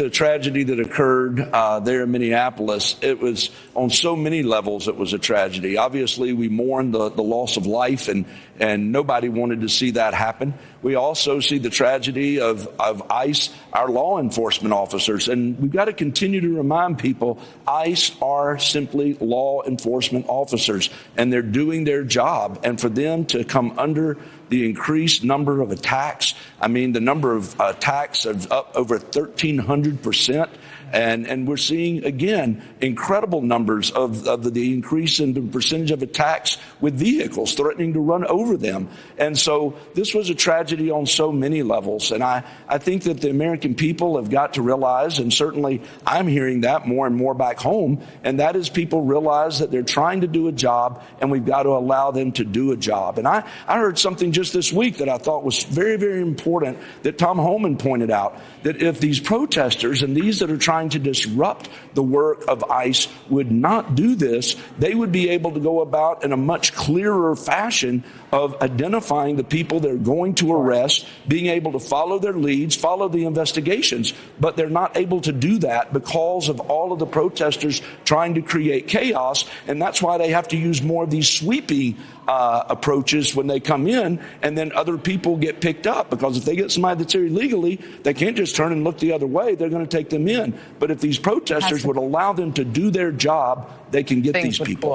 The tragedy that occurred there in Minneapolis, it was on so many levels, it was a tragedy. Obviously, we mourn the loss of life, and nobody wanted to see that happen. We also see the tragedy of ICE, our law enforcement officers. And we've got to continue to remind people ICE are simply law enforcement officers, and they're doing their job. And for them to come under the increased number of attacks, I mean, the number of attacks is up over 1,300%. And we're seeing, again, incredible numbers of the increase in the percentage of attacks with vehicles threatening to run over them. And so this was a tragedy on so many levels. And I think that the American people have got to realize, and certainly I'm hearing that more and more back home, and that is people realize that they're trying to do a job, and we've got to allow them to do a job. And I heard something just this week that I thought was very, very important that Tom Homan pointed out, that if these protesters and these that are trying to disrupt the work of ICE would not do this, they would be able to go about in a much clearer fashion of identifying the people they're going to arrest, being able to follow their leads, follow the investigations. But they're not able to do that because of all of the protesters trying to create chaos. And that's why they have to use more of these sweeping approaches when they come in, and then other people get picked up, because if they get somebody that's here illegally, they can't just turn and look the other way. They're going to take them in. But if these protesters would allow them to do their job, they can get these people.